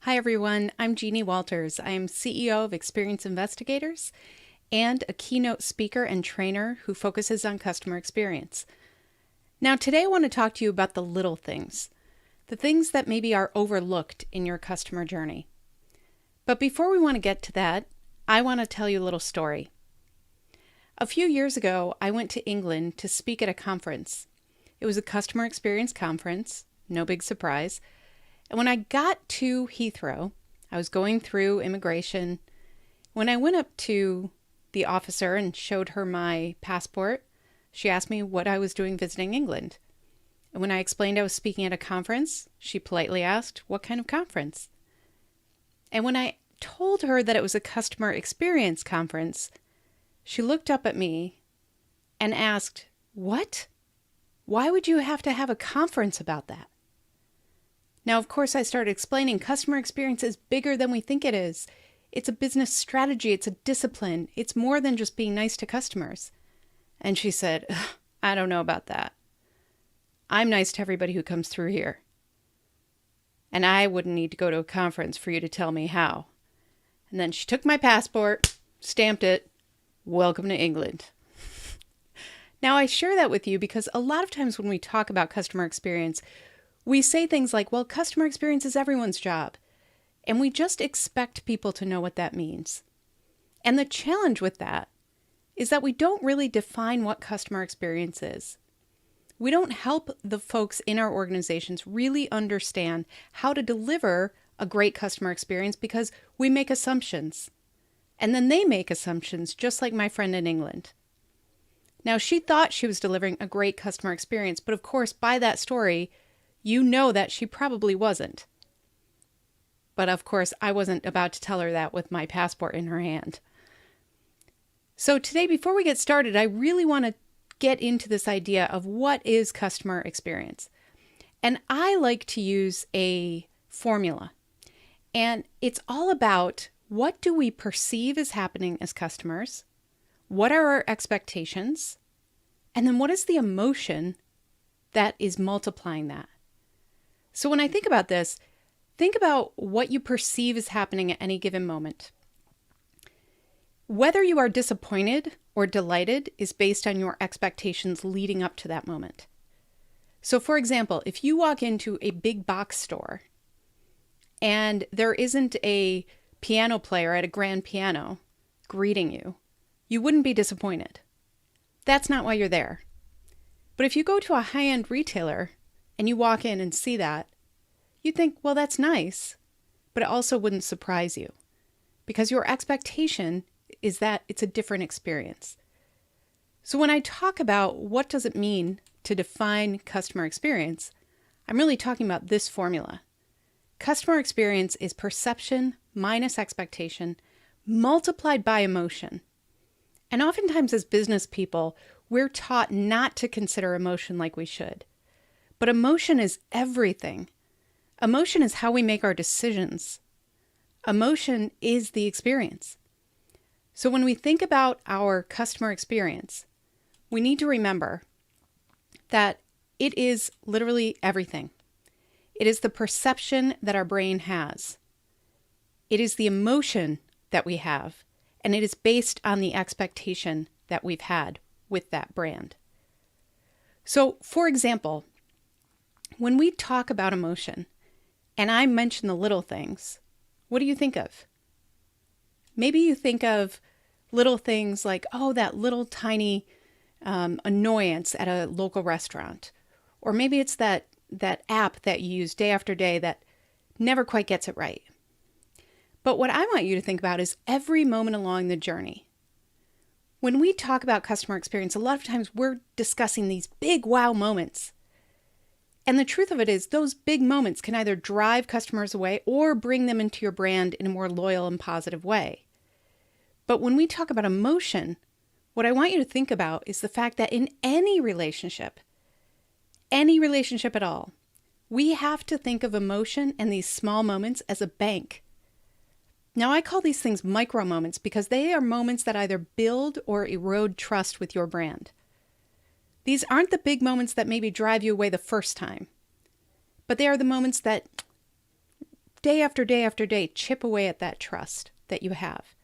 Hi everyone, I'm Jeannie Walters. I am CEO of Experience Investigators and a keynote speaker and trainer who focuses on customer experience. Now today I want to talk to you about the little things, the things that maybe are overlooked in your customer journey. But before we want to get to that, I want to tell you a little story. A few years ago, I went to England to speak at a conference. It was a customer experience conference, no big surprise. And when I got to Heathrow, I was going through immigration. When I went up to the officer and showed her my passport, she asked me what I was doing visiting England. And when I explained I was speaking at a conference, she politely asked, "What kind of conference?" And when I told her that it was a customer experience conference, she looked up at me and asked, "What? Why would you have to have a conference about that?" Now, of course, I started explaining customer experience is bigger than we think it is. It's a business strategy. It's a discipline. It's more than just being nice to customers. And she said, "I don't know about that. I'm nice to everybody who comes through here. And I wouldn't need to go to a conference for you to tell me how." And then she took my passport, stamped it, "Welcome to England." Now, I share that with you because a lot of times when we talk about customer experience, we say things like, well, customer experience is everyone's job. And we just expect people to know what that means. And the challenge with that is that we don't really define what customer experience is. We don't help the folks in our organizations really understand how to deliver a great customer experience because we make assumptions. And then they make assumptions, just like my friend in England. Now, she thought she was delivering a great customer experience, but of course, by that story, you know that she probably wasn't. But of course, I wasn't about to tell her that with my passport in her hand. So today, before we get started, I really want to get into this idea of what is customer experience. And I like to use a formula. And it's all about what do we perceive as happening as customers? What are our expectations? And then what is the emotion that is multiplying that? So when I think about this, think about what you perceive is happening at any given moment. Whether you are disappointed or delighted is based on your expectations leading up to that moment. So for example, if you walk into a big box store and there isn't a piano player at a grand piano greeting you, you wouldn't be disappointed. That's not why you're there. But if you go to a high-end retailer and you walk in and see that, you think, well, that's nice, but it also wouldn't surprise you because your expectation is that it's a different experience. So when I talk about what does it mean to define customer experience, I'm really talking about this formula. Customer experience is perception minus expectation multiplied by emotion. And oftentimes as business people, we're taught not to consider emotion like we should. But emotion is everything. Emotion is how we make our decisions. Emotion is the experience. So when we think about our customer experience, we need to remember that it is literally everything. It is the perception that our brain has. It is the emotion that we have, and it is based on the expectation that we've had with that brand. So, for example, when we talk about emotion, and I mention the little things, what do you think of? Maybe you think of little things like, oh, that little tiny annoyance at a local restaurant. Or maybe it's that app that you use day after day that never quite gets it right. But what I want you to think about is every moment along the journey. When we talk about customer experience, a lot of times we're discussing these big wow moments. And the truth of it is those big moments can either drive customers away or bring them into your brand in a more loyal and positive way. But when we talk about emotion, what I want you to think about is the fact that in any relationship at all, we have to think of emotion and these small moments as a bank. Now, I call these things micro moments because they are moments that either build or erode trust with your brand. These aren't the big moments that maybe drive you away the first time, but they are the moments that day after day after day chip away at that trust that you have.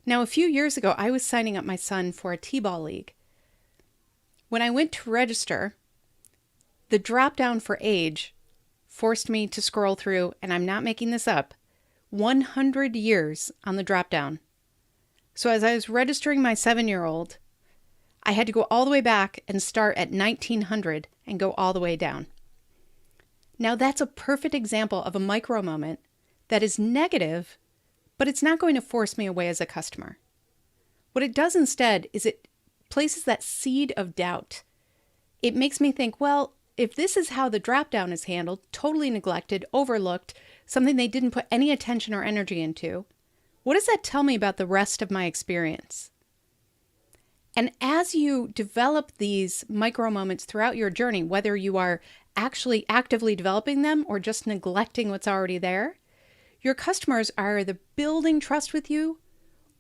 Now, a few years ago, I was signing up my son for a t-ball league. When I went to register, the drop down for age forced me to scroll through, and I'm not making this up, 100 years on the drop down. So as I was registering my 7-year-old, I had to go all the way back and start at 1900 and go all the way down. Now that's a perfect example of a micro moment that is negative, but it's not going to force me away as a customer. What it does instead is it places that seed of doubt. It makes me think, well, if this is how the drop down is handled, totally neglected, overlooked, something they didn't put any attention or energy into, what does that tell me about the rest of my experience? And as you develop these micro moments throughout your journey, whether you are actually actively developing them or just neglecting what's already there, your customers are either building trust with you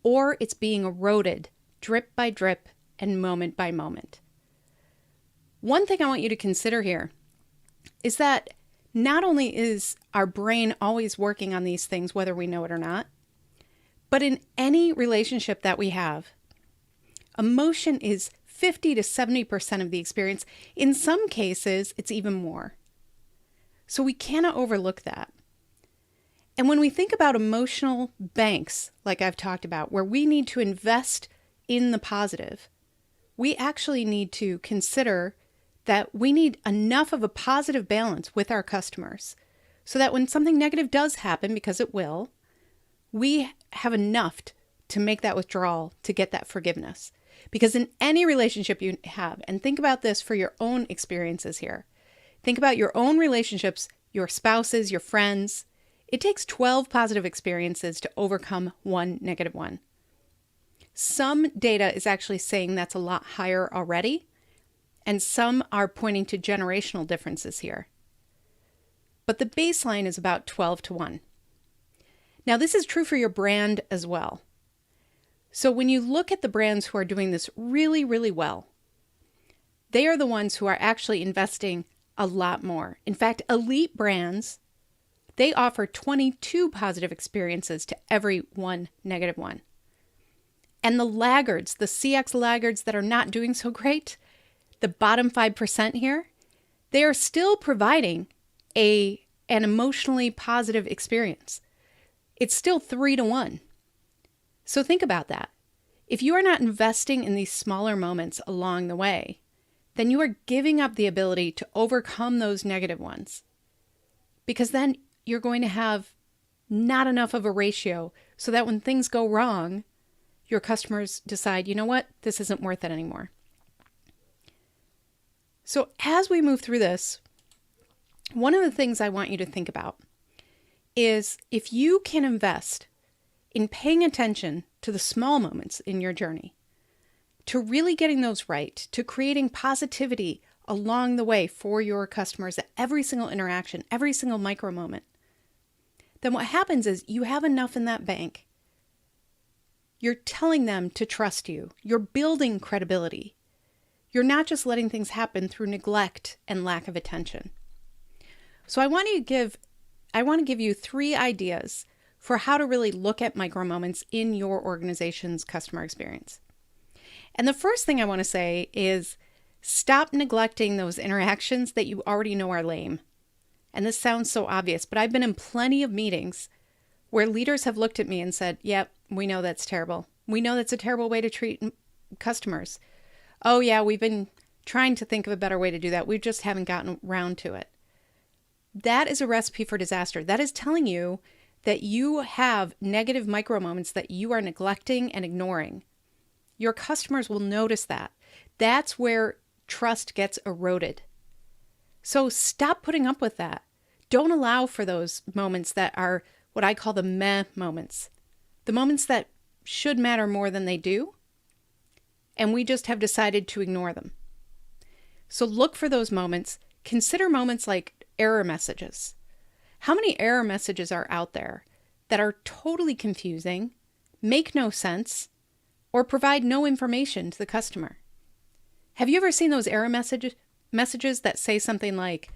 or it's being eroded drip by drip and moment by moment. One thing I want you to consider here is that not only is our brain always working on these things, whether we know it or not, but in any relationship that we have, emotion is 50 to 70% of the experience. In some cases, it's even more. So we cannot overlook that. And when we think about emotional banks, like I've talked about, where we need to invest in the positive, we actually need to consider that we need enough of a positive balance with our customers so that when something negative does happen, because it will, we have enough to make that withdrawal, to get that forgiveness. Because in any relationship you have, and think about this for your own experiences here, think about your own relationships, your spouses, your friends. It takes 12 positive experiences to overcome one negative one. Some data is actually saying that's a lot higher already, and some are pointing to generational differences here. But the baseline is about 12 to 1. Now, this is true for your brand as well. So when you look at the brands who are doing this really, really well, they are the ones who are actually investing a lot more. In fact, elite brands, they offer 22 positive experiences to every one negative one. And the laggards, the CX laggards that are not doing so great, the bottom 5% here, they are still providing an emotionally positive experience. It's still 3 to 1. So think about that. If you are not investing in these smaller moments along the way, then you are giving up the ability to overcome those negative ones. Because then you're going to have not enough of a ratio so that when things go wrong, your customers decide, you know what, this isn't worth it anymore. So as we move through this, one of the things I want you to think about is if you can invest in paying attention to the small moments in your journey, to really getting those right, to creating positivity along the way for your customers at every single interaction, every single micro moment, then what happens is you have enough in that bank. You're telling them to trust you. You're building credibility. You're not just letting things happen through neglect and lack of attention. So I want to give you 3 ideas for how to really look at micro moments in your organization's customer experience. And the first thing I want to say is stop neglecting those interactions that you already know are lame. And this sounds so obvious, but I've been in plenty of meetings where leaders have looked at me and said, yep, we know that's terrible. We know that's a terrible way to treat customers. Oh yeah, we've been trying to think of a better way to do that. We just haven't gotten around to it. That is a recipe for disaster. That is telling you that you have negative micro moments that you are neglecting and ignoring. Your customers will notice that. That's where trust gets eroded. So stop putting up with that. Don't allow for those moments that are what I call the meh moments. The moments that should matter more than they do, and we just have decided to ignore them. So look for those moments. Consider moments like error messages. How many error messages are out there that are totally confusing, make no sense, or provide no information to the customer? Have you ever seen those error messages that say something like,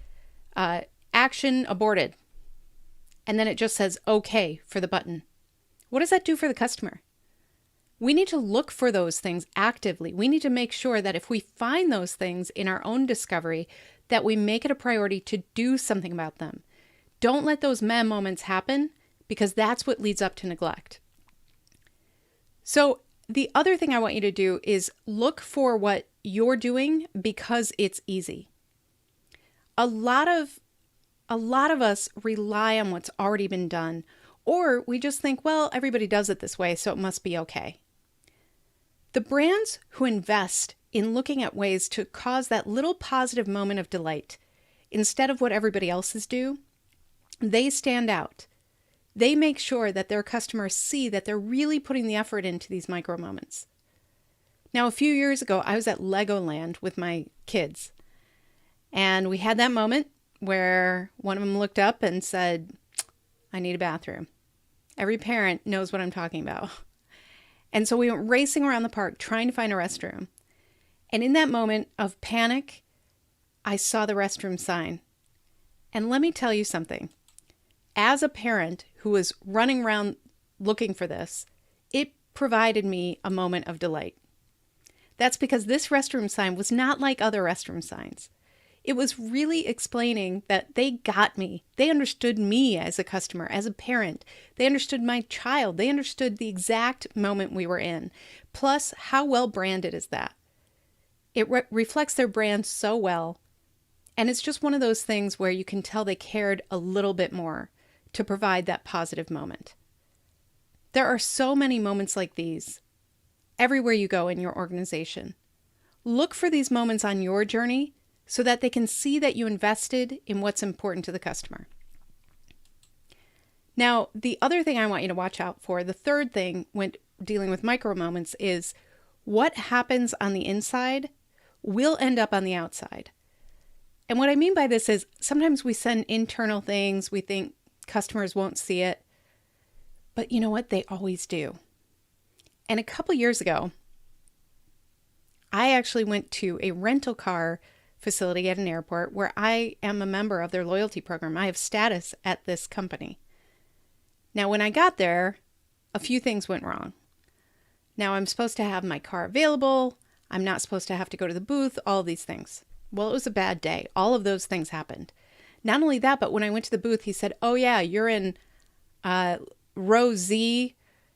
action aborted? and then it just says okay for the button. What does that do for the customer? We need to look for those things actively. We need to make sure that if we find those things in our own discovery, that we make it a priority to do something about them. Don't let those meh moments happen, because that's what leads up to neglect. So the other thing I want you to do is look for what you're doing because it's easy. A lot of us rely on what's already been done, or we just think, well, everybody does it this way, so it must be okay. The brands who invest in looking at ways to cause that little positive moment of delight instead of what everybody else's do, they stand out. They make sure that their customers see that they're really putting the effort into these micro moments. Now, a few years ago, I was at Legoland with my kids, and we had that moment where one of them looked up and said, I need a bathroom. Every parent knows what I'm talking about. And so we went racing around the park trying to find a restroom. And in that moment of panic, I saw the restroom sign. And let me tell you something. As a parent who was running around looking for this, it provided me a moment of delight. That's because this restroom sign was not like other restroom signs. It was really explaining that they got me. They understood me as a customer, as a parent. They understood my child. They understood the exact moment we were in. Plus, how well branded is that? It reflects their brand so well. And it's just one of those things where you can tell they cared a little bit more to provide that positive moment. There are so many moments like these everywhere you go in your organization. Look for these moments on your journey so that they can see that you invested in what's important to the customer. Now, the other thing I want you to watch out for, the third thing when dealing with micro moments, is what happens on the inside will end up on the outside. And what I mean by this is sometimes we send internal things, we think customers won't see it, but you know what? They always do. And a couple years ago, I actually went to a rental car facility at an airport where I am a member of their loyalty program. I have status at this company. Now, when I got there, a few things went wrong. Now, I'm supposed to have my car available. I'm not supposed to have to go to the booth, all of these things. Well, it was a bad day. All of those things happened. Not only that, but when I went to the booth, he said, oh yeah, you're in row Z,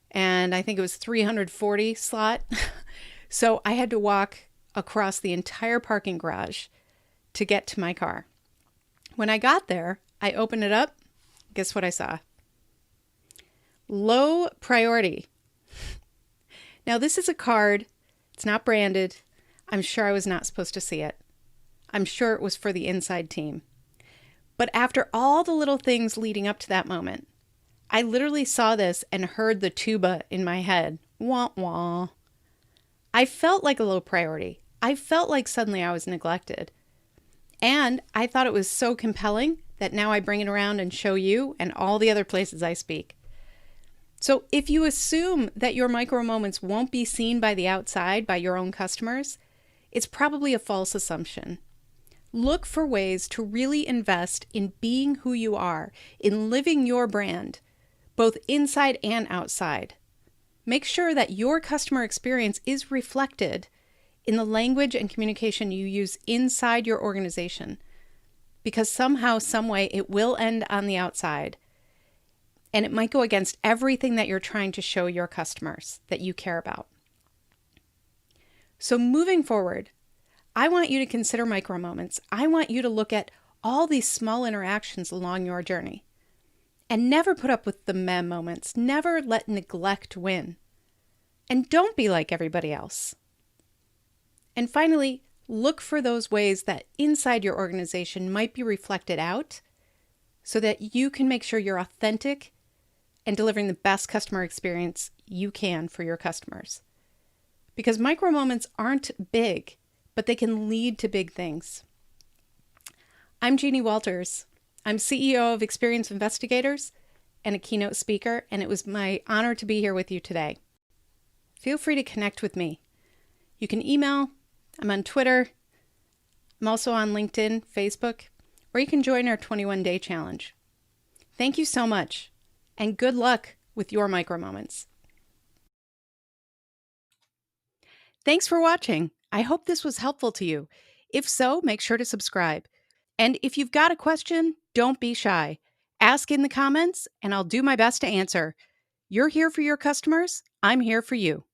and I think it was 340 slot. So I had to walk across the entire parking garage to get to my car. When I got there, I opened it up. Guess what I saw? Low priority. Now, this is a card. It's not branded. I'm sure I was not supposed to see it. I'm sure it was for the inside team. But after all the little things leading up to that moment, I literally saw this and heard the tuba in my head. Wah, wah. I felt like a low priority. I felt like suddenly I was neglected. And I thought it was so compelling that now I bring it around and show you and all the other places I speak. So if you assume that your micro moments won't be seen by the outside, by your own customers, it's probably a false assumption. Look for ways to really invest in being who you are, in living your brand, both inside and outside. Make sure that your customer experience is reflected in the language and communication you use inside your organization, because somehow, some way, it will end on the outside. And it might go against everything that you're trying to show your customers that you care about. So moving forward, I want you to consider micro moments. I want you to look at all these small interactions along your journey. And never put up with the meh moments. Never let neglect win. And don't be like everybody else. And finally, look for those ways that inside your organization might be reflected out so that you can make sure you're authentic and delivering the best customer experience you can for your customers. Because micro moments aren't big, but they can lead to big things. I'm Jeannie Walters. I'm CEO of Experience Investigators and a keynote speaker, and it was my honor to be here with you today. Feel free to connect with me. You can email, I'm on Twitter, I'm also on LinkedIn, Facebook, or you can join our 21-day challenge. Thank you so much, and good luck with your micro moments. Thanks for watching. I hope this was helpful to you. If so, make sure to subscribe. And if you've got a question, don't be shy. Ask in the comments, and I'll do my best to answer. You're here for your customers. I'm here for you.